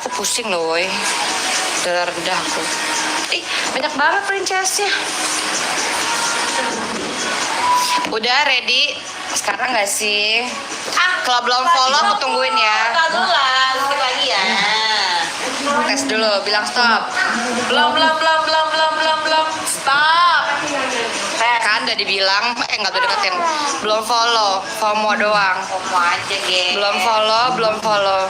aku pusing loh, woy. Darah rendah aku. Ih, banyak banget princessnya. Udah ready? Sekarang nggak sih? Kalau belum follow aku tungguin ya. Dulu lah, sedikit lagi ya. Tes dulu, bilang stop. Belum. Stop. Kan udah dibilang, nggak udah deketin. Belum follow, FOMO doang. FOMO aja, geng. Belum follow.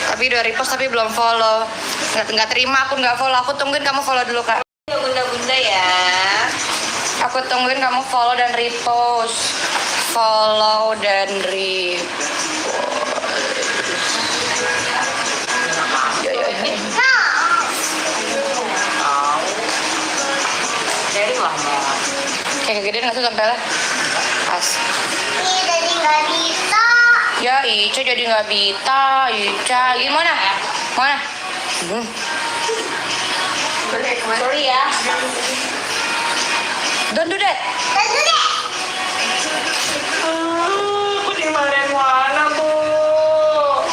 Tapi udah repost tapi belum follow. Nggak terima aku nggak follow. Aku tungguin kamu follow dulu, Kak. Bunda-bunda ya. Aku tungguin kamu follow dan repost. Follow dan repost. Dari lah. Kayak gedean nggak tuh tempelnya? Pas. Ini jadi nggak bisa. Ya Ica jadi nggak bisa. Ica gimana? Mana? Sorry ya. Don't do that. Tentu deh. Aku dimarahin mana tuh?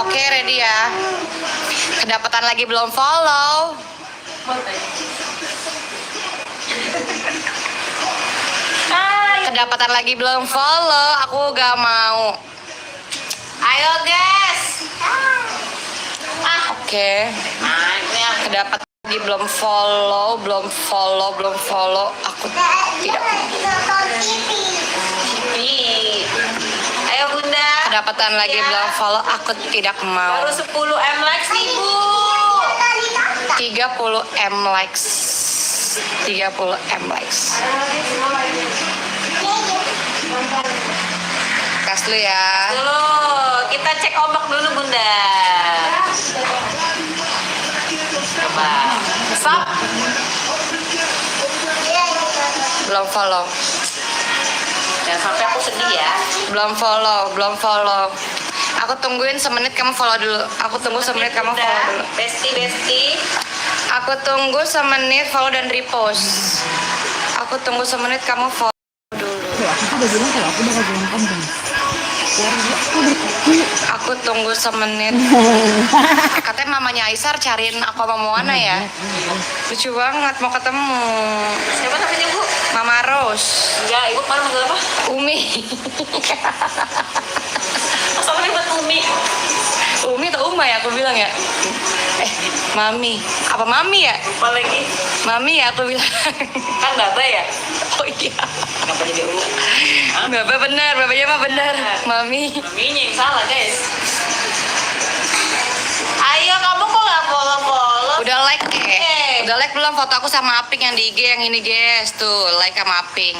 Oke, ready ya. Kedapatan lagi belum follow. Kedapatan lagi belum follow. Aku gak mau. Ayo guys. Oke. Kedapatan lagi belum follow. Aku tidak. Nonton TV. Ayo bunda. Kedapatan lagi belum follow. Aku tidak mau. Baru 10 M likes nih bu. 30 M likes. 30 M likes. Tes dulu ya. Dulu kita cek ombak dulu bunda. Coba. Stop. Belum follow. Jangan sampai aku sedih ya. Belum follow. Aku tungguin semenit kamu follow dulu. Aku tunggu semenit kamu follow dulu. Besti. Aku tunggu semenit follow dan repost. Aku tunggu semenit kamu follow dulu. Aku udah bilang kalau aku bakal bilang konten. Aku tunggu semenit. Katanya mamanya Aisar cariin aku sama Moana ya. Lucu banget mau ketemu. Siapa namanya bu? Mama Rose. Enggak, ibu kemarin manggil apa? Umi. Asalnya buat Umi. Umi atau Uma ya aku bilang ya. Mami. Apa Mami ya? Apa lagi? Mami ya aku bilang. Kan Baba ya? Oh iya. Kenapa jadi U? Bapak benar, bapaknya mah benar. Mami. Maminya yang salah guys. Ayo kamu kok nggak follow? Udah like Udah like belum foto aku sama Aping yang di IG yang ini guys. Tuh like sama Aping.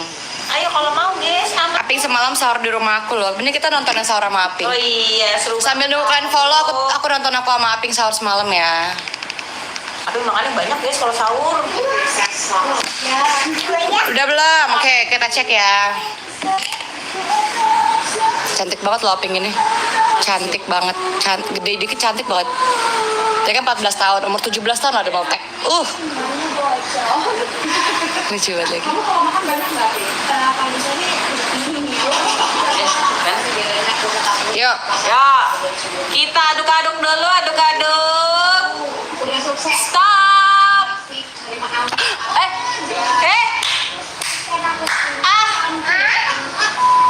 Ayo kalau mau guys. Aping semalam sahur di rumah aku loh. Ini kita nontonin sahur sama Aping. Oh iya seru. Sambil nunggu kalian follow aku nonton aku sama Aping sahur semalam ya. Tapi makannya banyak guys kalau sahur. Udah belum? Oke, kita cek ya. Cantik banget loh Aping ini. Cantik banget. Gede dikit cantik banget. Dia kan 14 tahun, umur 17 tahun ada mau tek. Lucu banget lagi. Yuk. Ya, kita aduk-aduk dulu, aduk-aduk. Stop.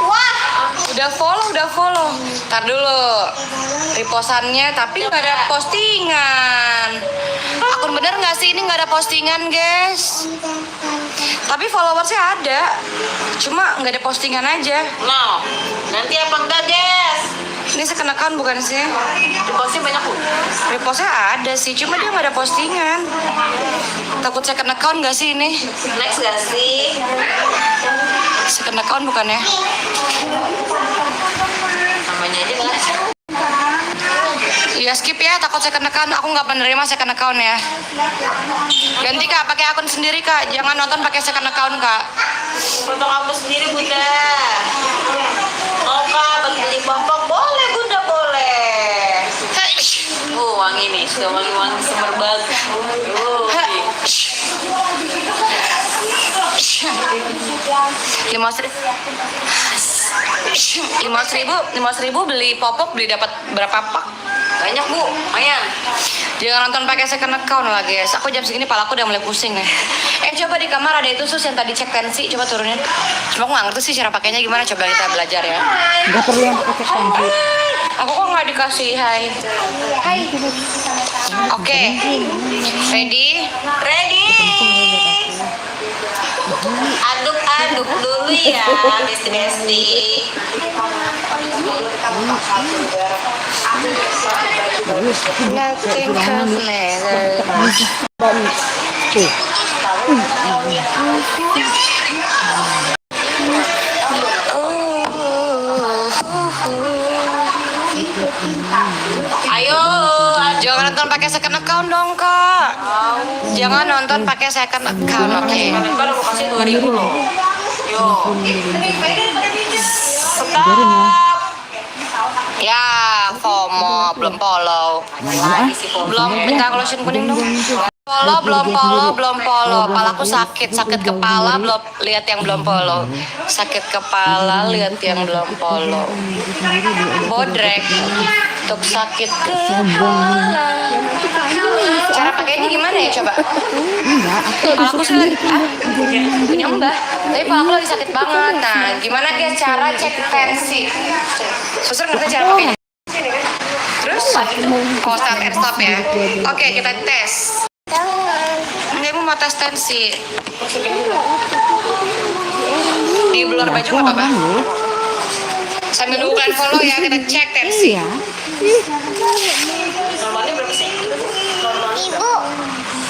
Wah, udah follow. Ntar dulu. Repostannya tapi nggak ada postingan. Akun bener nggak sih ini nggak ada postingan guys? Tapi followersnya ada. Cuma nggak ada postingan aja. No, nanti apa enggak guys? Ini second account bukan sih? Repostnya banyak bu. Repostnya ada sih, cuma dia nggak ada postingan. Takut second account nggak sih ini? Next gak sih? Second account bukan ya? Namanya aja nggak. Iya skip ya, takut second account. Aku nggak menerima second account ya. Ganti kak, pakai akun sendiri kak. Jangan nonton pakai second account kak. Foto kamu sendiri bunda. Oh kak, bagi bapak boleh bunda boleh. Wangi nih, sudah wangi semerbak. Lima 5.000 beli popok beli dapat berapa pak? Banyak bu, lumayan. Jangan nonton pakai second account lah guys. Aku jam segini palaku udah mulai pusing nih. Coba di kamar ada itu sus yang tadi cek tensi, coba turunin. Cuma aku nggak ngerti sih cara pakainya gimana. Coba kita belajar ya. Nggak perlu yang pakai tensi. Aku kok nggak dikasih hai. Hai. Oke. Ready? Ready? Aduk-aduk dulu ya, Besti. Nothing comes later. Tuh. Ayo, Jangan nonton pakai second account dong kak. Jangan nonton pakai second account, oke? kan aku kasih 2.000 loh. Yo. Stop. Ya, FOMO belum follow. Belum minta lotion kuning dong. Belum follow. Palaku sakit kepala, belum lihat yang belum follow. Sakit kepala, lihat yang belum follow. Bodrek, untuk sakit kepala. Cara pakainya gimana ya coba? Palaku sih lagi, punya mbah. Tapi palaku lagi sakit banget. Nah, gimana guys cara cek tensi? Suster ngerti cara pakainya? Terus, oh start and stop ya. Oke, kita tes. Ini ibu mau tes tensi. Di blur baju nggak apa-apa. Sambil nunggu kalian follow ya, kita cek tensi. Normalnya berapa sih?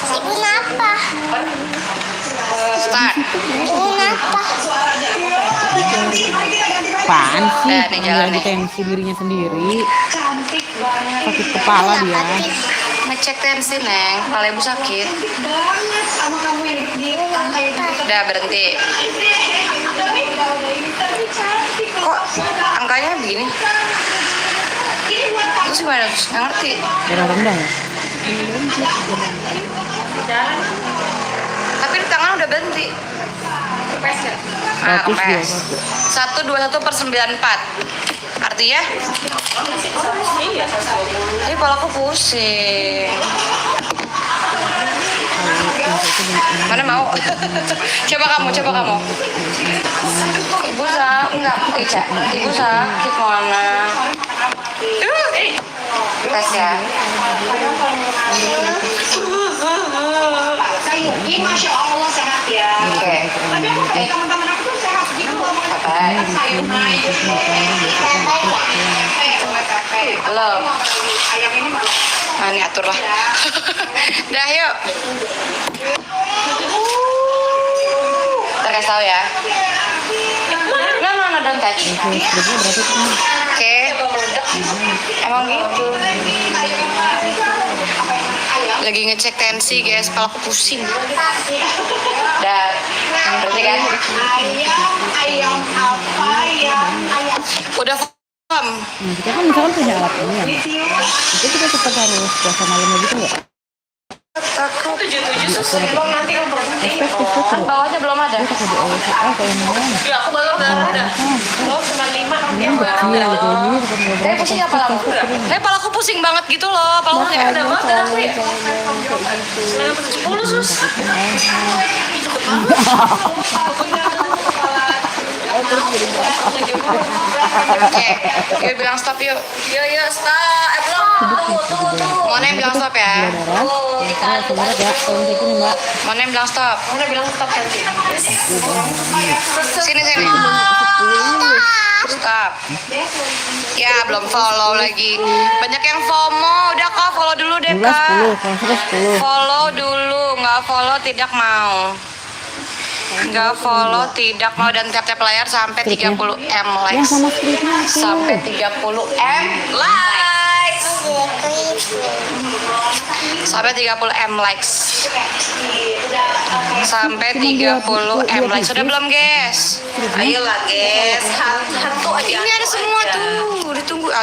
Ibu ngapa? Start. Ibu ngapa? Apaan sih? Nah, nih jalan Lagi nih. tensi dirinya sendiri. Sakit kepala dia. Ngecek tensi neng, kepala ibu sakit. Udah berhenti. Kok angkanya begini? Terus gimana? Nggak ngerti. Darah rendah ya? Tapi di tangan udah berhenti. Ah, kempes. 121/94. Artinya? Ini kepala aku pusing. Mana mau? coba kamu. Ibu sakit enggak? Ica. Ibu sakit mana? Tes ya. Masya Allah sehat ya. Oke. Teman-teman aku tuh sehat gitu. Belum. Nah, ini atur lah. Dah yuk. Kita kasih tahu ya. No, don't touch. Oke. Emang gitu. Lagi ngecek tensi guys, kepala aku pusing. Dah, berarti kan? Ayam apa ya? Udah paham. Nah, kita kan misalkan punya alat ini ya, Mbak. Itu kita tetap harus puasa malamnya gitu nggak? Takut. Efektif tuh Kan bawahnya belum ada. Kita pakai di OSA kayak mana? Ya aku baru ada. Lo 95 Ini kan kecil gitu, ini bukan modal. Tapi pusing apa palaku? Tapi palaku pusing banget gitu loh. Palaku kayak ada banget dah aku ya. 10 sus. Oke, yuk bilang stop yuk. Yuk stop. Belum. Tunggu. Mona yang bilang stop ya. Darah, sebenarnya ya, kalau kayak gini Mbak. Mona yang bilang stop. Udah bilang stop nanti. Sini. Stop. Ya belum follow lagi. Banyak yang FOMO. Udah kak follow dulu deh 12, kak. 10, kalau sudah 10. Follow dulu, nggak follow tidak mau. Nggak follow tidak mau dan tap layar sampai 30 M Yang likes. sama skripnya itu. Sampai 30 M likes. Sampai 30 M likes. Sampai 30 M likes. Sudah belum guys? Ayolah guys. Satu aja. Ini ada semua tuh. Ditunggu.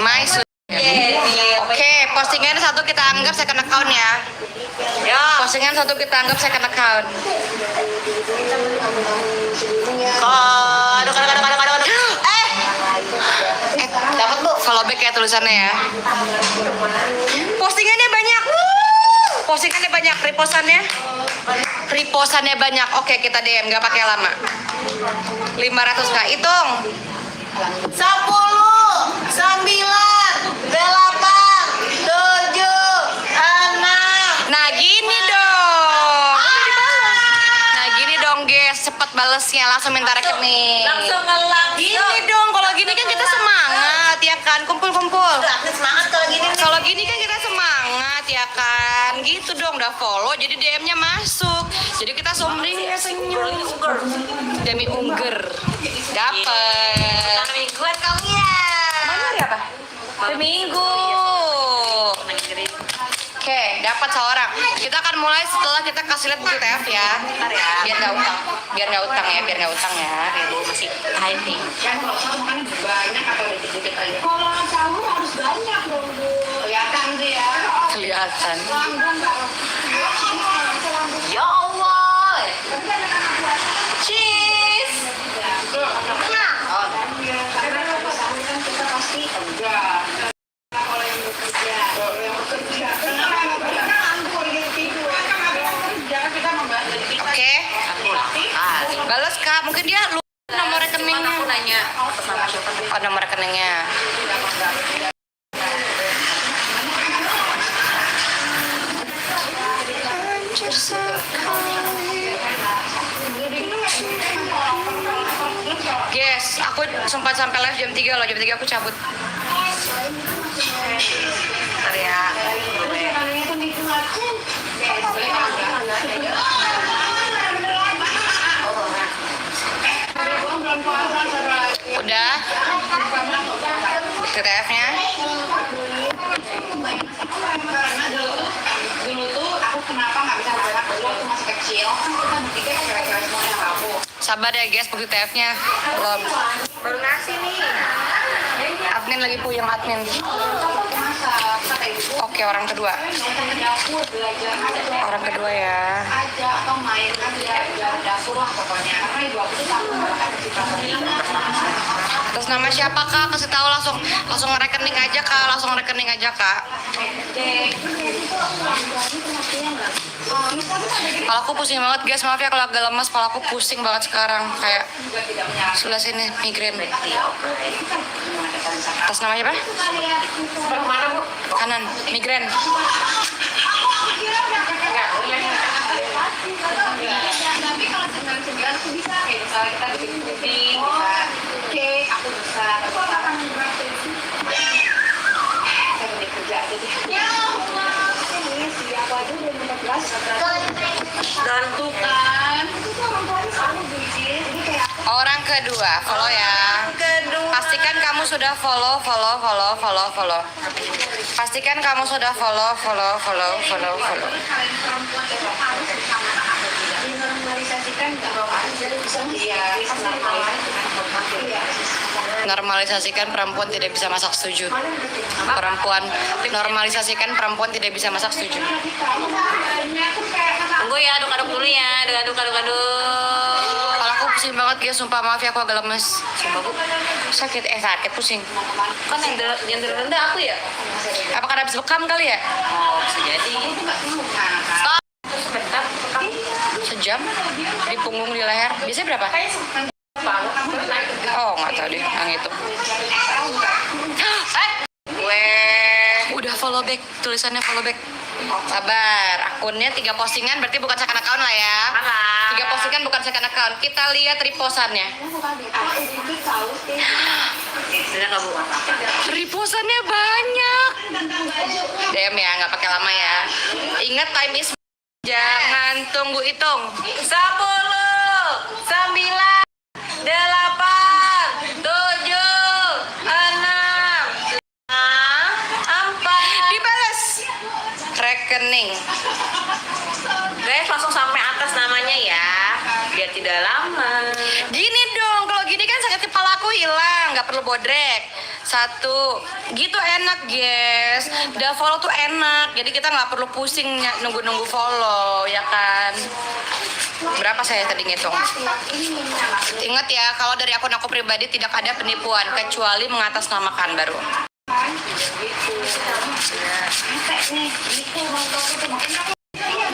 My Oke, postingan satu kita anggap second account ya. Ya. Postingan satu kita anggap second account. Aduh. Dapat Bu. Follow back ya tulisannya ya. Postingannya banyak. Postingannya banyak, repostannya banyak. Oke, kita DM nggak pakai lama. 500 Kak, hitung. 10, 9, 8, 7, 6. Nah gini dong. Nah gini dong guys, cepet balesnya langsung minta rekening. Langsung ngelak. Gini dong, kalau gini kan kita semangat ya kan, kumpul-kumpul. Langsung semangat kalau gini. Kalau gini kan kita semangat ya kan, gitu dong. Udah follow, jadi DM-nya masuk. Jadi kita sumring ya senyum. Demi ungger, dapet. Mingguan kamu ya. Mana hari apa? Seminggu. Oke, dapat seorang. Kita akan mulai setelah kita kasih lihat buku TF ya. Biar nggak utang, biar nggak utang ya. Ibu masih tahan nih. Kelihatan. Ya Allah. Cheese. Oke. Balas Kak, mungkin dia lupa nomor rekeningnya. Aku nanya sama siapa? Oh, nomor rekeningnya. Guys, aku sempat sampai live jam 3 loh. Jam 3 aku cabut. Bentar ya. Udah? TTF-nya? Dulu tuh aku kenapa nggak bisa bergerak dulu waktu masih kecil kan kita bertiga cewek-cewek semua yang aku Sabar ya guys, bukti TF-nya belum. Baru nasi nih. Admin lagi puyeng admin. masak kata ibu Oke, orang kedua. nonton ke dapur belajar aja Orang kedua ya. aja atau main aja belajar dapur lah pokoknya karena ibu aku tuh takut banget Terus nama siapa Kak? Kasih tahu langsung rekening aja Kak, langsung rekening aja Kak. Kepala aku pusing banget guys, maaf ya kalau agak lemas, kepala aku pusing banget sekarang. Kayak sebelah sini migrain. Atas nama siapa? Kanan, migrain. tapi kalau cemilan aku bisa kayak misalnya kita bikin puding bisa cake aku bisa saya mau kerja aja deh ini si aku aja udah 14 Gantukan. Orang kedua, follow ya. Pastikan kamu sudah follow. Pastikan kamu sudah follow. dinormalisasikan nggak bisa Normalisasikan perempuan tidak bisa masak, setuju. Perempuan normalisasikan perempuan tidak bisa masak, setuju. Tunggu ya, aduk-aduk dulu ya. Aduk-aduk. Kalau aku pusing banget guys, sumpah maaf ya aku agak lemes. Sumpah bu, sakit pusing. Kan yang rendah aku ya? Apa karena habis bekam kali ya? Oh, bisa jadi. Stop. Sebentar. Sejam di punggung, di leher. Biasanya berapa? Oh nggak tahu deh, yang itu. Udah follow back, tulisannya follow back. Sabar, akunnya 3 postingan berarti bukan second account lah ya. 3 postingan bukan second account. Kita lihat repostannya. Sudah nggak bu? Repostannya banyak. DM ya, nggak pakai lama ya. Ingat time is jangan tunggu hitung. 10, 9, 8, 7, 6, 4. Dibales. Rekening. Guys, langsung sampai atas namanya ya, biar tidak lama. Gini dong, kalau gini kan sakit sakit kepala aku hilang, nggak perlu bodrek. 1, gitu enak guys. Udah follow tuh enak, jadi kita nggak perlu pusing nunggu follow, ya kan? Berapa saya tadi ngitung? Ingat ya, kalau dari akun aku pribadi tidak ada penipuan kecuali mengatasnamakan baru.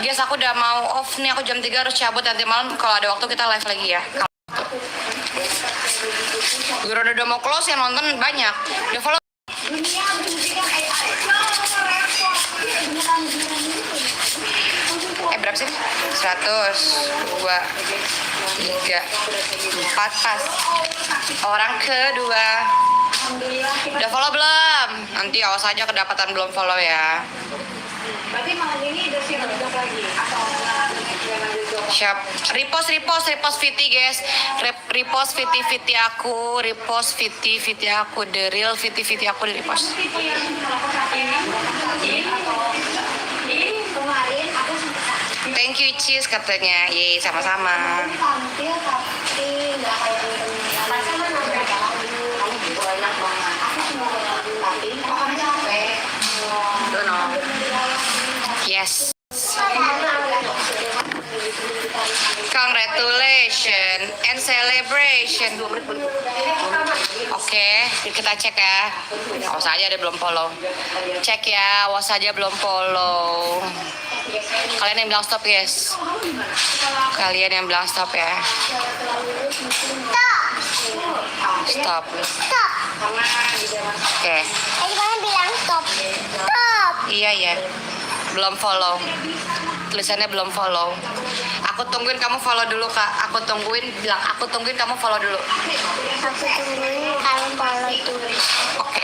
Guys, aku udah mau off nih, aku jam 3 harus cabut, nanti malam kalau ada waktu kita live lagi ya. Gue udah mau close, yang nonton banyak. Udah follow. Berapa sih? 100, 2, 3, 4 pas. Orang kedua. Udah follow belum? Nanti awas aja kedapatan belum follow ya. Berarti malam ini udah siap juga lagi atau Siap. Repost Viti guys. Repost Viti aku, repost Viti aku, the real Viti aku di repost. tipe yang kalau saat ini atau ini kemarin aku Thank you Cis katanya. Yeay, sama-sama. tampil tapi nggak kayak temen-temen rasanya nambah kamu banyak banget aku cuma tapi pokoknya capek Yes. Congratulations and celebration. Oke, kita cek ya. Awas aja dia belum follow. Cek ya, awas aja belum follow. Kalian yang bilang stop guys. Kalian yang bilang stop ya. Stop. Stop. Oke. Tadi kamu bilang stop. Stop. Iya ya. Belum follow. Tulisannya belum follow. Aku tungguin kamu follow dulu kak. Aku tungguin kamu follow dulu. Aku tungguin kamu follow dulu. Oke.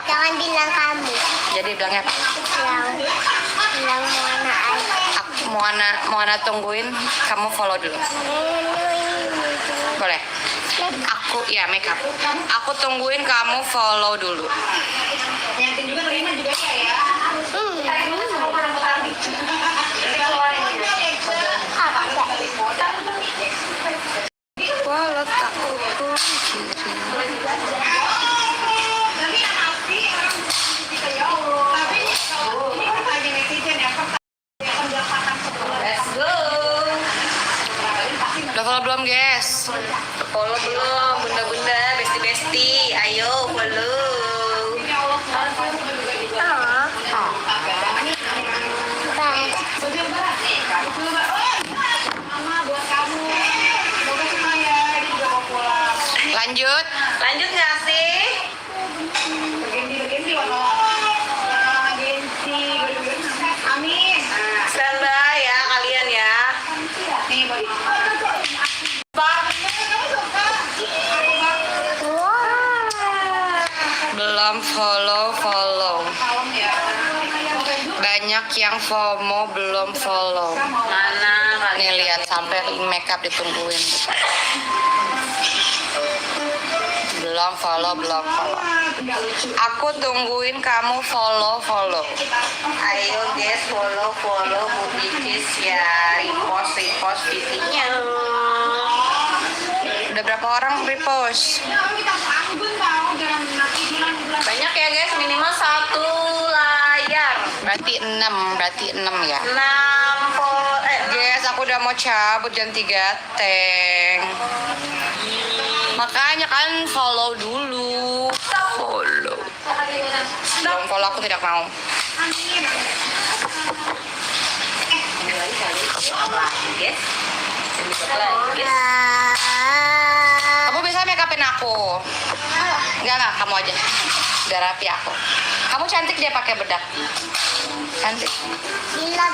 Jangan bilang kamu. Jadi bilangnya apa? Bilang Moana aja. Aku Moana tungguin kamu follow dulu. Boleh? Aku ya make up. Aku tungguin kamu follow dulu. yang juga terima juga ya Wah letakku Let's go. Udah follow belum guys? Follow belum, bunda-bunda, besti-besti. Ayo follow. Lanjut. Lanjut nggak sih? Amin. Standby ya kalian ya. Belum follow. Banyak yang FOMO belum follow. Mana Nih kalian? lihat sampai makeup ditungguin. Belum follow. Aku tungguin kamu follow. Ayo guys follow Budicis ya. Repost videonya. Udah berapa orang repost? Banyak ya guys, minimal 1 layar. Berarti 6 ya. 6 follow. Guys, aku udah mau cabut jam 3 teng. Makanya kan follow dulu. Follow. Belum follow aku tidak mau. Guys. Lagi guys. Kamu bisa make upin aku? Enggak, kamu aja. Biar rapi aku. Kamu cantik dia pakai bedak. Cantik.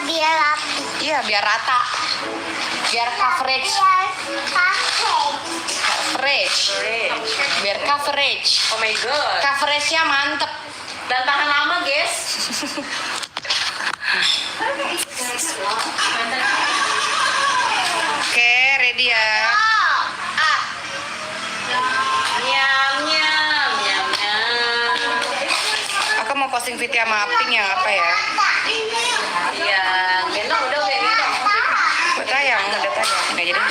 Biar rapi. Iya, biar rata. Biar coverage. Biar coverage. Oh my god. Coveragenya mantep. Dan tahan lama guys. Oke, ready ya. Nyam. Aku mau posting video sama Aping yang apa ya? Iya, gendong udah gendong. Udah tayang. Nggak jadi.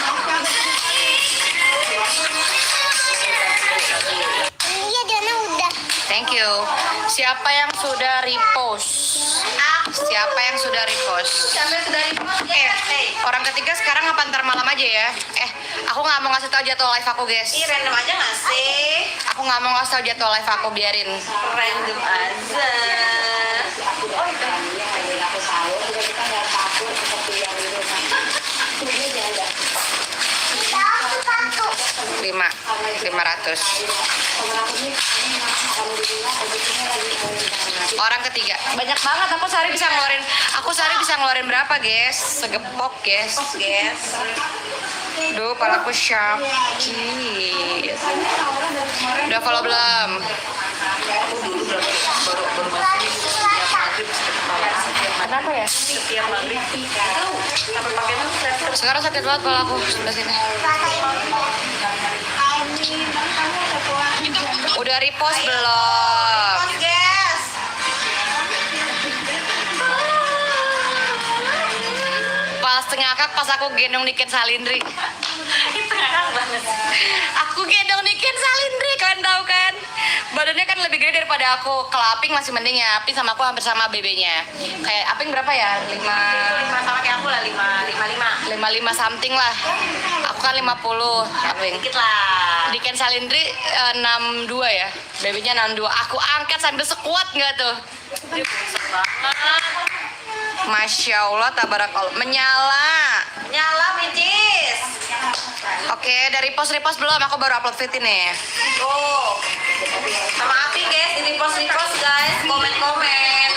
you. Siapa yang sudah repost? Siapa yang sudah repost? Siapa yang sudah repost? Orang ketiga sekarang apa ntar malam aja ya? Aku nggak mau ngasih tahu jadwal live aku, guys. Ih, random aja nggak sih? Aku nggak mau ngasih tahu jadwal live aku, biarin. Random aja. Aku tahu, kita nggak takut seperti yang di rumah. Ini jangan. 500. Orang ketiga banyak banget. Aku sehari bisa ngeluarin berapa, guys? Segepok, guys. Duh, palaku sakit. Udah follow belum? Baru masuk setiap maghrib Kenapa ya? setiap maghrib tahu sampai pakai laptop. Sekarang sakit banget palaku sebelah sini. Udah repost belum? Guys, Pas ngakak pas aku gendong Niken Salindri. itu ngarang banget. Aku gendong Niken Salindri, kalian tahu kan? Badannya kan lebih gede daripada aku. Kalau Aping masih mending ya, Aping sama aku hampir sama BB-nya. Kayak Aping berapa ya? 5 sama kayak aku lah, 55 55 something lah. Aku kan 50, Aping. dikit lah. Niken Salindri 62 ya. BB-nya 62. Aku angkat sambil sekuat nggak tuh? Dia besar banget. Masya Allah, tabarakallah. Menyala. Nyala Micis. Oke, dari repost belum? Aku baru upload fit ini. Tuh. Sama Api guys, di repost guys, komen-komen.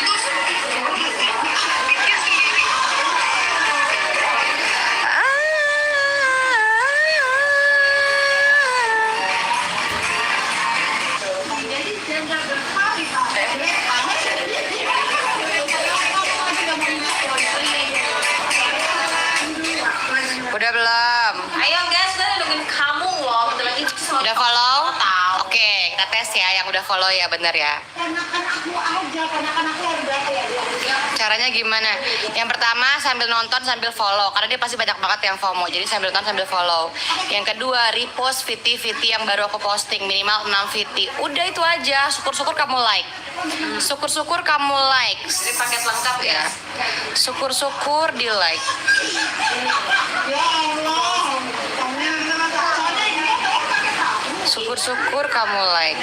Udah belum? Ayo guys, gue nungguin kamu loh. Bentar lagi sama Udah follow? tahu. Oke, kita tes ya yang udah follow ya, bener ya. Caranya gimana? Yang pertama sambil nonton sambil follow, karena dia pasti banyak banget yang FOMO. Jadi sambil nonton sambil follow. Yang kedua, repost VT yang baru aku posting, minimal 6 VT. Udah itu aja, syukur-syukur kamu like. Syukur-syukur kamu like. Ini paket lengkap ya. Syukur-syukur di like. Syukur-syukur kamu like.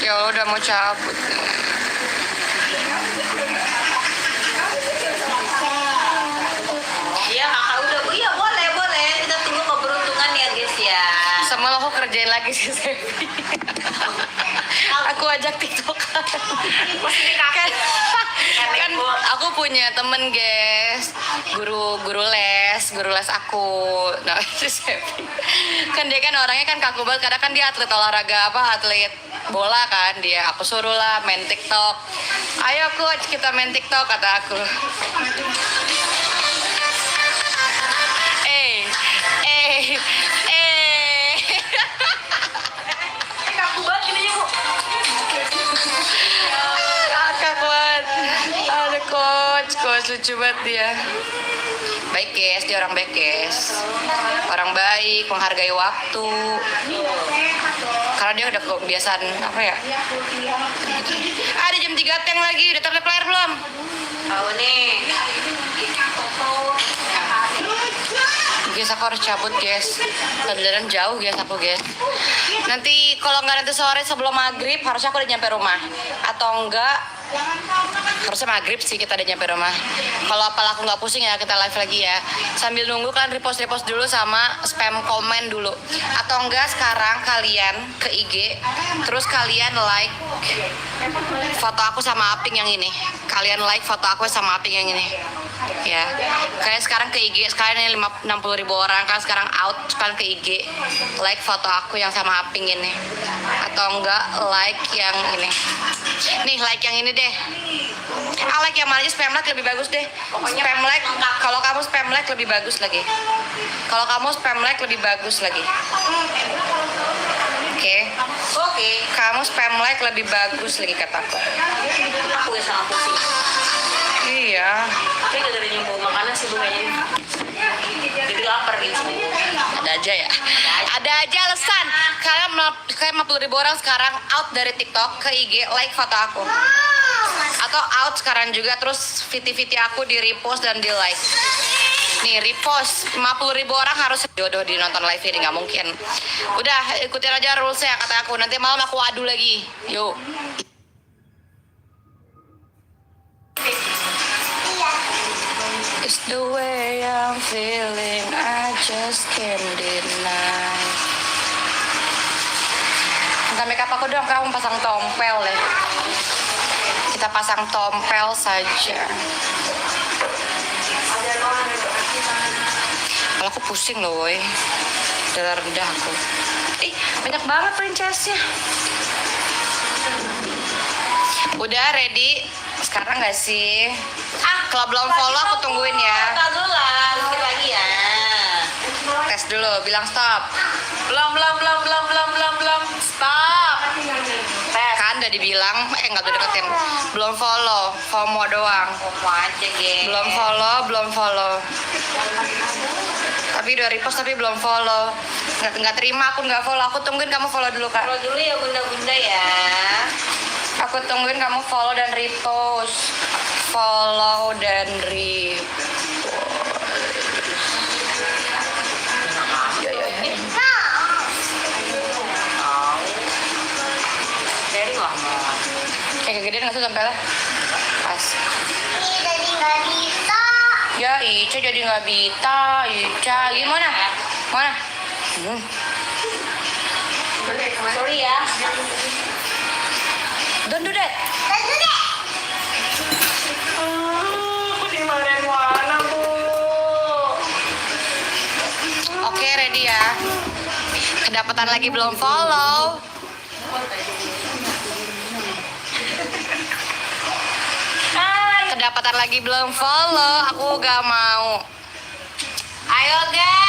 Ya Allah, udah mau cabut. Iya kakak udah, iya boleh. Kita tunggu keberuntungan ya guys ya. Sama lo aku kerjain lagi sih, Sevi. Aku ajak TikTok. Kan aku punya temen guys, guru les aku. Nah, si Sevi. Kan dia kan orangnya kan kaku banget, karena kan dia atlet olahraga atlet bola kan dia. Aku suruh lah main TikTok. Ayo coach, kita main TikTok, kata aku. Kaku banget gini bu. Kakak kuat. Aduh coach lucu banget dia. Baik guys, dia orang baik guys. Orang baik, menghargai waktu. Karena dia udah kebiasaan apa ya? Ada jam 3 teng lagi, udah terlihat player belum? Tahu nih. Guys, aku harus cabut guys. Beneran jauh guys aku guys. Nanti kalau nggak nanti sore sebelum maghrib harusnya aku udah nyampe rumah. Atau enggak harusnya maghrib sih kita udah nyampe rumah. Kalau apalah aku nggak pusing ya, kita live lagi ya. Sambil nunggu kan repost dulu sama spam komen dulu. Atau enggak sekarang kalian ke IG, terus kalian like foto aku sama Aping yang ini. Kalian like foto aku sama Aping yang ini. Ya, kalian sekarang ke IG, sekalian ini 60.000 orang, kan sekarang out, sekalian ke IG, like foto aku yang sama Aping ini, atau enggak like yang ini, nih like yang ini deh, like yang mana aja, spam like lebih bagus deh, spam like, kalau kamu spam like lebih bagus lagi, Oke, kamu spam like lebih bagus lagi kataku. Aku ya sangat pusing. Iya. Tapi gak ada nyumbau makanan sih bu kayaknya. Jadi lapar gitu. Ada aja ya. Ada aja alasan. kayak 50.000 orang sekarang out dari TikTok ke IG like foto aku. Atau out sekarang juga terus VT aku di repost dan di like. Nih repost 50.000 orang harus jodoh di nonton live ini, nggak mungkin. Udah ikutin aja rulesnya kata aku. Nanti malam aku adu lagi. Yuk. It's the way I'm feeling, I just can't deny. Minta makeup aku dong, kamu pasang tompel deh. Kita pasang tompel saja. Kalau aku pusing loh, woy. Darah rendah aku. Ih, banyak banget princessnya. Udah ready? Sekarang gak sih? Kalau belum follow aku tungguin ya. Tar dulu lah, sedikit lagi ya. Tes dulu, bilang stop. Belum. Stop. Kan udah dibilang, nggak udah deketin. Belum follow, FOMO doang. Mau aja, geng. Belum follow. Tapi udah repost tapi belum follow. Nggak terima aku nggak follow. Aku tungguin kamu follow dulu kak. Follow dulu ya bunda-bunda ya. Aku tungguin kamu follow dan repost. Follow dan repost. Ya. Dari lama. Kayak kegedean nggak sih tempelnya? Pas. Ini jadi nggak bisa. Ya Ica jadi nggak bisa. Ica gimana? Mana? Sorry ya. Don't do that. Tentu deh. Aku dimarahin mana, Bu? Oke, ready ya. Kedapatan lagi belum follow. Kedapatan lagi belum follow. Aku gak mau. Ayo guys.